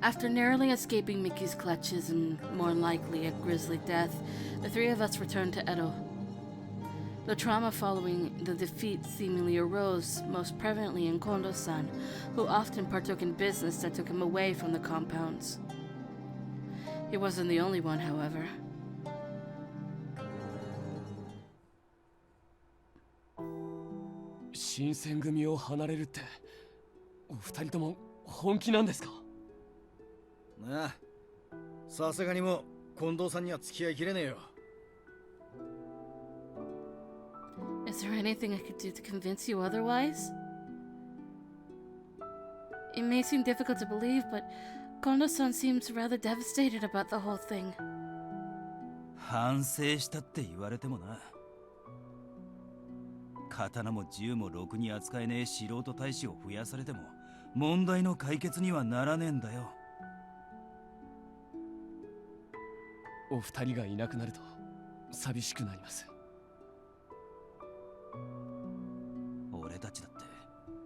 After narrowly escaping Mickey's clutches and more likely a grisly death, the three of us returned to Edo. The trauma following the defeat seemingly arose most prevalently in Kondo-san, who often partook in business that took him away from the compounds. He wasn't the only one, however. 新選組を離れるってお二人とも本気なんですか？なあ、さすがにもう近藤さんには付き合いきれねえよ。Is there anything I could do to convince you otherwise? It may seem difficult to believe, but Kondo-san seems rather devastated about the whole thing. 反省したって言われてもな。刀も銃もろくに扱えねえ素人大使を増やされても問題の解決にはならねえんだよ。お二人がいなくなると寂しくなります。俺たちだって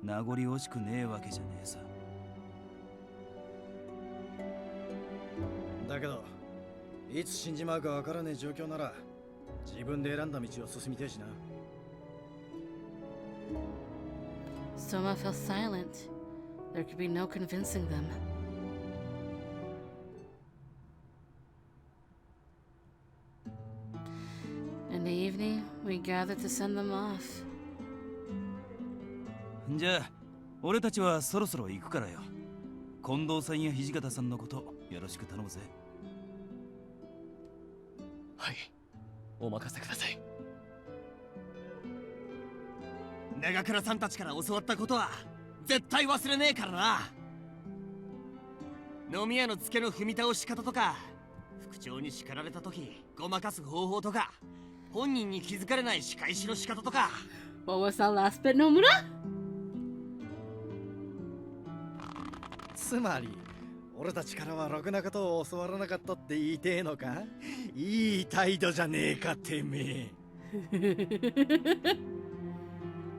名残惜しくねえわけじゃねえさ。だけどいつ死んじまうかわからねえ状況なら自分で選んだ道を進みてえしな。Soma fell silent. There could be no convincing them. In the evening, we gathered to send them off. じゃあ俺たちはそろそろ行くからよ。近藤さんや土方さんのことよろしく頼むぜ。はい、お任せください。長倉さんたちから教わったことは絶対忘れねえからな。飲み屋のツケの踏み倒し方とか、副長に叱られた時ごまかす方法とか、本人に気づかれない仕返しの仕方とか。 What was that last bit, Nomura? つまり俺たちからはろくなことを教わらなかったって言いてえのか？いい態度じゃねえかてめえ。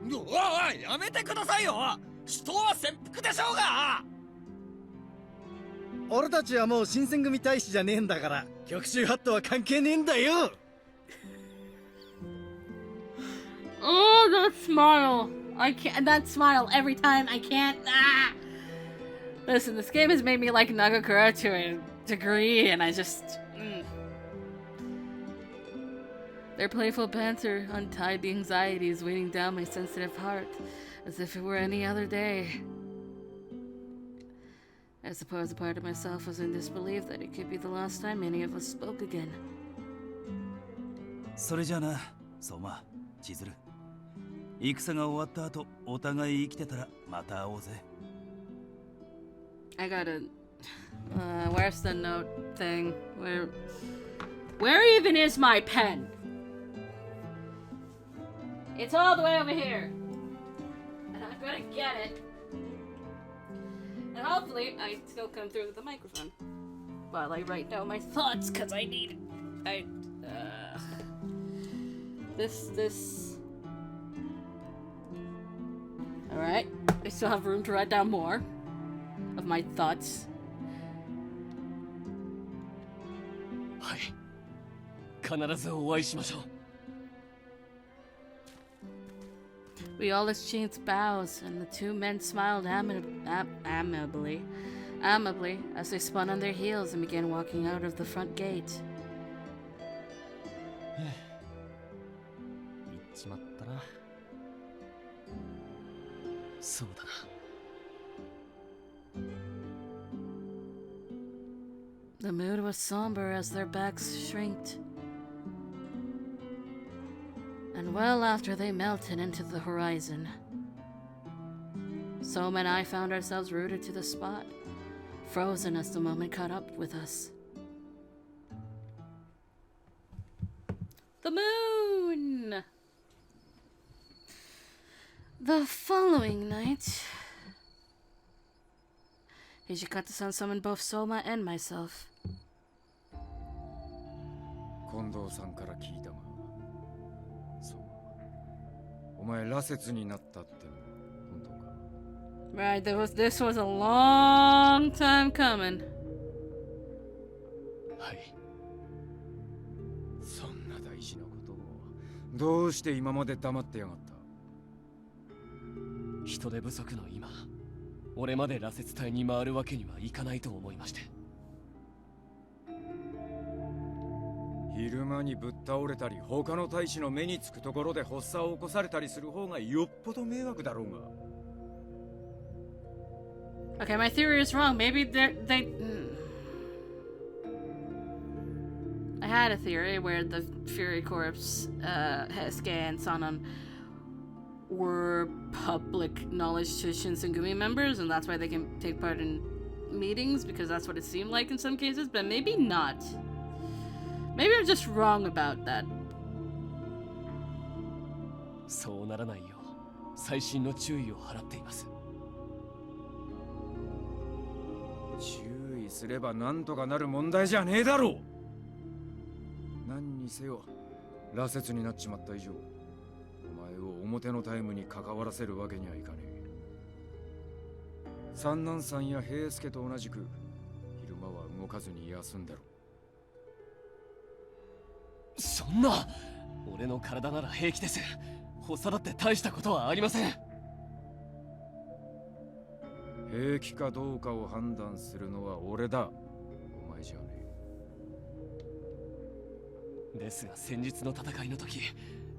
おいやめてくださいよ。人は切腹でしょうが。俺たちはもう新選組大使じゃねえんだから極州ハットは関係ねえんだよ。 Oh, that smile! I can't. That smile every time. I can't. Ah! Listen, this game has made me like Nagakura to a degree, and I just. Their playful banter untied the anxieties weighing down my sensitive heart, as if it were any other day. I suppose a part of myself was in disbelief that it could be the last time any of us spoke again. それじゃあな、相馬、千鶴。戦が終わった後、お互い生きてたらまた会おうぜ。I gotta. Where's the note thing? Where even is my pen? It's all the way over here. And I'm gonna get it. And hopefully I still come through with the microphone while I write down my thoughts, because I need it. This. Alright. I still have room to write down more of my thoughts. はい、必ずお会いしましょう。We all exchanged bows, and the two men smiled amably as they spun on their heels and began walking out of the front gate. 行っちまったな。そうだな。The mood was somber as their backs shrinked. And well after they melted into the horizon, Soma and I found ourselves rooted to the spot, frozen as the moment caught up with us. The moon! The following night, Hijikata-san summoned both Soma and myself. 近藤さんから聞いたが、そう、お前羅刹になったって本当か？ Right, this was a long time coming. はい。そんな大事なことをどうして今まで黙ってやがった？人手不足の今、俺まで羅刹隊に回るわけにはいかないと思いまして。昼間にぶっ倒れたり他の大使の目につくところで発作を起こされたりする方がよっぽど迷惑だろうが。 Okay, my theory is wrong. Maybe I had a theory where the Fury Corps, Hesuke and Sanan were public knowledge to Shinsengumi members, and that's why they can take part in meetings, because that's what it seemed like in some cases, but maybe not. Maybe I'm just wrong about that. そうならないよう細心の注意を払っています。注意すればなんとかなる問題じゃねえだろう。何にせよ羅刹になっちまった以上、お前を表のタイムに関わらせるわけにはいかねえ。三男さんや平助と同じく昼間は動かずに休んだろ。そんな、俺の体なら平気です。発作だって大したことはありません。平気かどうかを判断するのは俺だ、お前じゃねえ。ですが先日の戦いの時、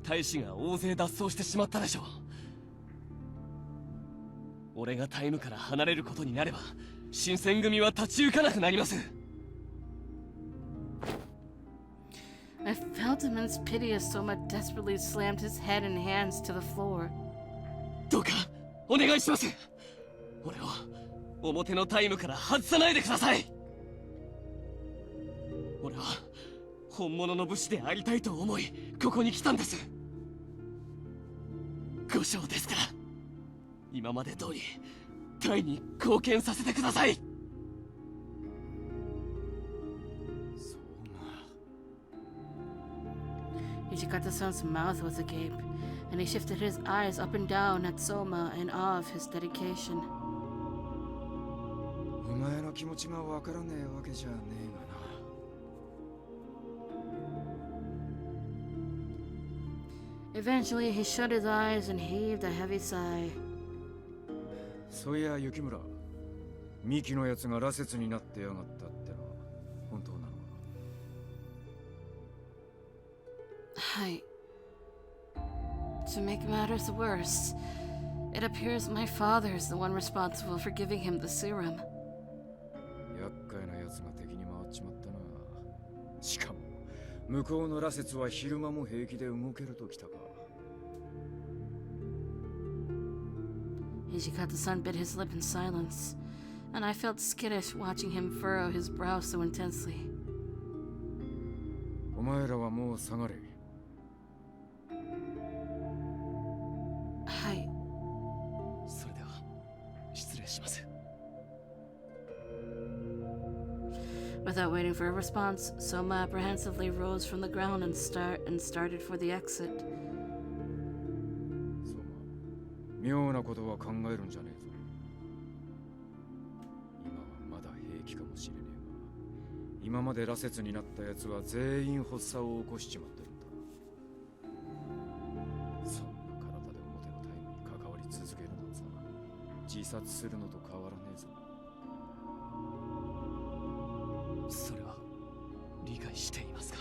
大使が大勢脱走してしまったでしょう。俺がタイムから離れることになれば新選組は立ち行かなくなります。I felt immense pity as Soma desperately slammed his head and hands to the floor. どうかお願いします。俺を表のタイムから外さないでください。俺は本物の武士でありたいと思いここに来たんです。5勝ですから、今まで通り隊に貢献させてください。Hijikata-san's mouth was agape, and he shifted his eyes up and down at Soma in awe of his dedication. え。お前の気持ちがわからねえわけじゃねえがな。 Eventually, he shut his eyes and heaved a heavy sigh. そういや雪村、ミキのやつが羅刹になってやがったってのは本当なのか？ Hi. To make matters worse, it appears my father is the one responsible for giving him the serum. 厄介なやつが敵に回っちまったな。しかも向こうの羅刹は昼間も平気で動けるときたか。 Hijikata-san bit his lip in silence, and I felt skittish watching him furrow his brow so intensely. お前らはもう下がれ。 Hi. それでは失礼します。 Without waiting for a response, Soma apprehensively rose from the ground and started for the exit. そうま、妙なことは考えるんじゃねえぞ。今はまだ平気かもしれねえが、今まで羅刹になったやつは全員発作を起こしちまってるんだ。そんな体で表のタイムに関わり続けるなんざ、自殺するのと変わらねえぞ。 それは理解していますか？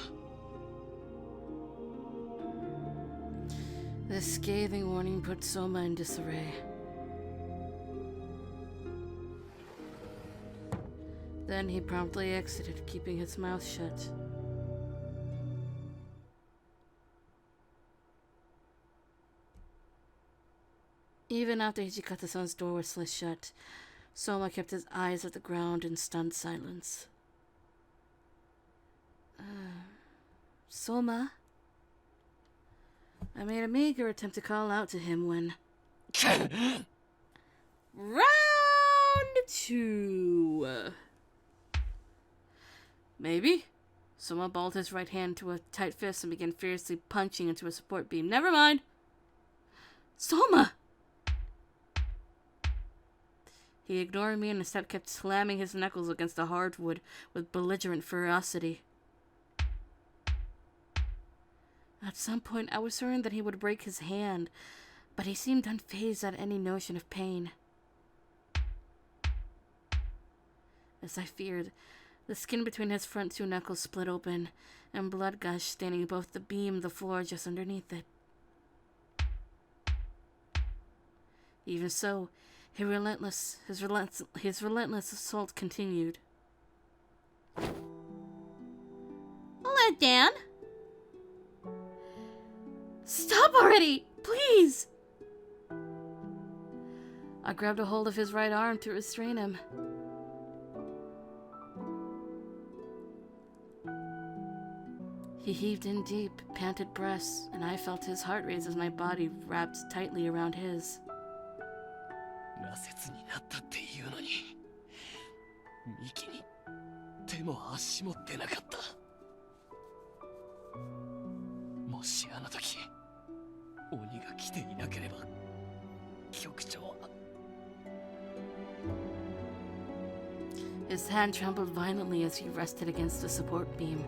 This scathing warning put Soma in disarray. Then he promptly exited, keeping his mouth shut. Even after Hijikata-san's door was slit shut, Soma kept his eyes at the ground in stunned silence. Soma? I made a meager attempt to call out to him when... Round 2. Maybe? Soma balled his right hand to a tight fist and began fiercely punching into a support beam. Never mind! Soma! He ignored me and instead kept slamming his knuckles against the hardwood with belligerent ferocity. At some point, I was certain that he would break his hand, but he seemed unfazed at any notion of pain. As I feared, the skin between his front two knuckles split open, and blood gushed, staining both the beam and the floor just underneath it. Even so, his relentless assault continued. Hello, Dan. Stop already, please. I grabbed a hold of his right arm to restrain him. He heaved in deep, panted breaths, and I felt his heart race as my body wrapped tightly around his. 羅刹になったっていうのにミキに手も足も出なかった。もしあの時鬼が来ていなければ局長は。 His hand trembled violently as he rested against the support beam,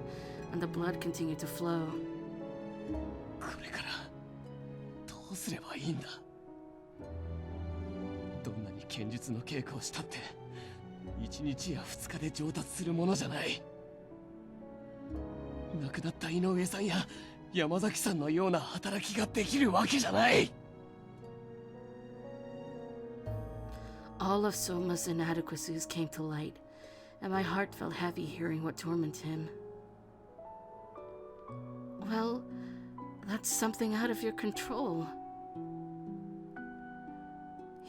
and the blood continued to flow. これからどうすればいいんだ。どんなに剣術の稽古をしたって1日や2日で上達するものじゃない。亡くなった井上さんや山崎さんのような働きができるわけじゃない。 All of Soma's inadequacies came to light, and my heart felt heavy hearing what tormented him. Well, that's something out of your control.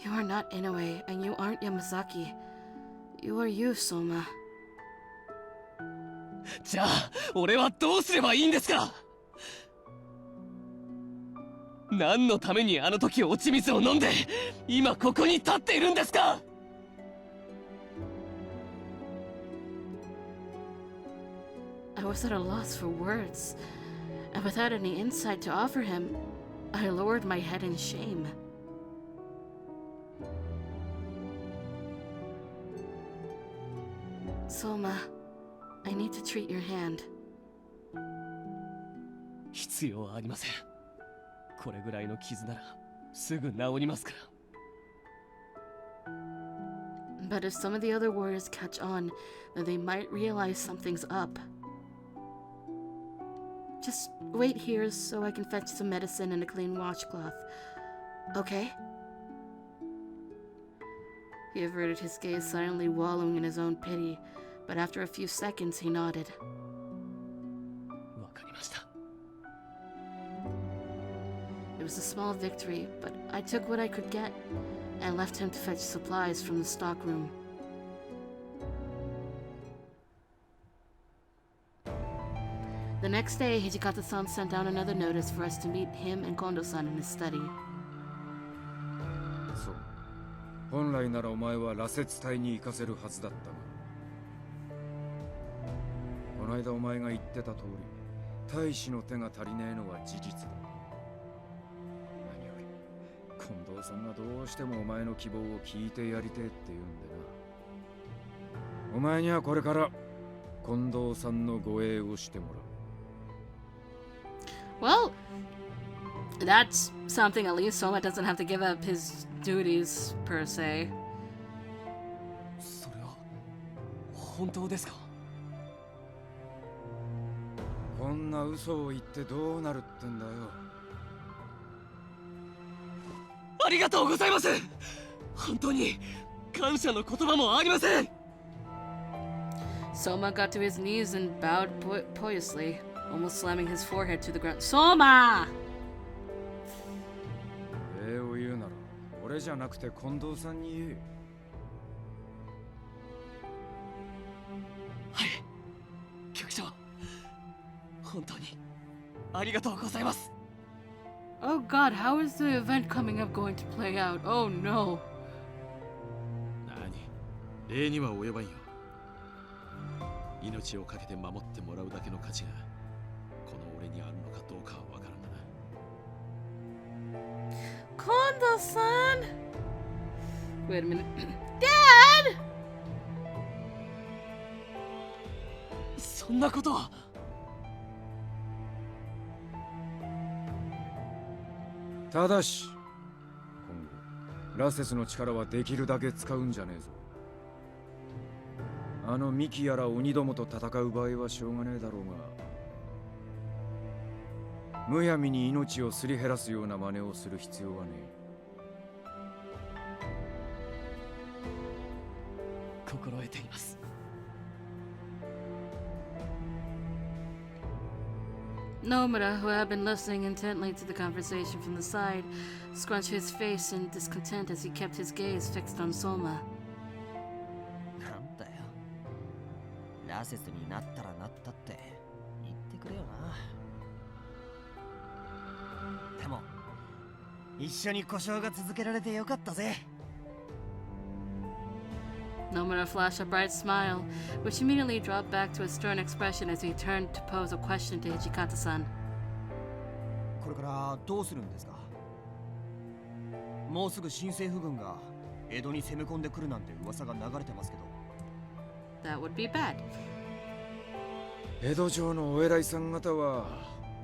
You are not Inoue, and you aren't Yamazaki. You are you, Soma. じゃあ俺はどうすればいいんですか。何のためにあの時落ち水を飲んで今ここに立っているんですか。 I was at a loss for words, and without any insight to offer him, I lowered my head in shame. Soma, I need to treat your hand. 必要はありません。これぐらいの傷ならすぐ治りますから。 But if some of the other warriors catch on, then they might realize something's up. Just wait here so I can fetch some medicine and a clean washcloth. Okay? He averted his gaze, silently wallowing in his own pity, but after a few seconds he nodded. わかりました。 It was a small victory, but I took what I could get and left him to fetch supplies from the stockroom. The next day, Hijikata-san sent down another notice for us to meet him and Kondo-san in his study. そう。本来ならお前は羅刹隊に行かせるはずだったが。この間お前が言ってた通り、大使の手が足りねえのは事実だ。何より、近藤さんがどうしてもお前の希望を聞いてやりてえって言うんでな。お前にはこれから近藤さんの護衛をしてもらう。 Well, that's something. At least Soma doesn't have to give up his duties, per se. それは本当ですか。こんな嘘を言ってどうなるってんだよ。ありがとうございます。本当に感謝の言葉もありません。 Soma got to his knees and bowed piously, almost slamming his forehead to the ground. Soma! 礼を言うなら俺じゃなくて近藤さんに言え。はい、局長。本当にありがとうございます。 Oh god, how is the event coming up going to play out? Oh no. 何、礼には及ばんよ。命をかけて守ってもらうだけの価値がこの俺にあるのかどうかはわからんがな。 Kondo-san! Wait a minute. Dad! そんなことは。ただし今後ラセスの力はできるだけ使うんじゃねえぞ。あのミキやら鬼どもと戦う場合はしょうがねえだろうが、むやみに命をすり減らすような真似をする必要はねえ。心得ています。 Nomura, who had been listening intently to the conversation from the side, scrunched his face in discontent as he kept his gaze fixed on Soma. なんだよ。ラセスになったらなったって言ってくれよな。でも一緒に故障が続けられてよかったぜ。Nomura flashed a bright smile, which immediately dropped back to a stern expression as he turned to pose a question to Hijikata-san. これからどうするんですか？もうすぐ新政府軍が江戸に攻め込んでくるなんて噂が流れてますけど。That would be bad. 江戸城のお偉いさん方は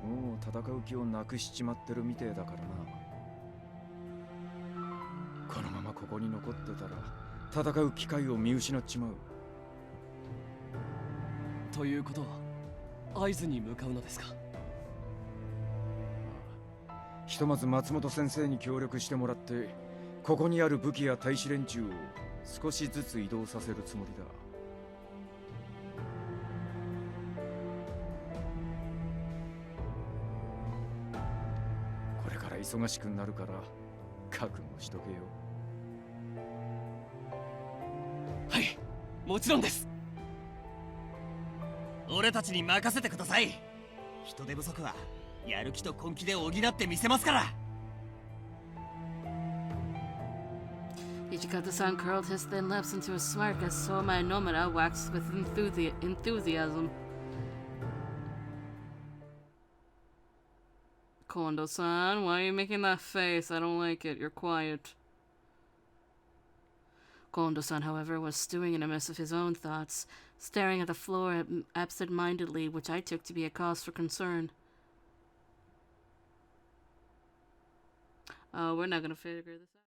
もう戦う気をなくしちまってるみてえだからな。このままここに残ってたら戦う機会を見失っちまう。ということは会津に向かうのですか？ひとまず松本先生に協力してもらってここにある武器や大使連中を少しずつ移動させるつもりだ。これから忙しくなるから覚悟しとけよ。はい、もちろんです。俺たちに任せてください。人手不足はやる気と根気で補ってみせますから。 Hijikata-san curled his thin lips into a smirk as Soma and Nomura waxed with enthusiasm. Kondo-san, why are you making that face? I don't like it. You're quiet. Kondo-san, however, was stewing in a mess of his own thoughts, staring at the floor absent-mindedly, which I took to be a cause for concern. We're not gonna figure this out.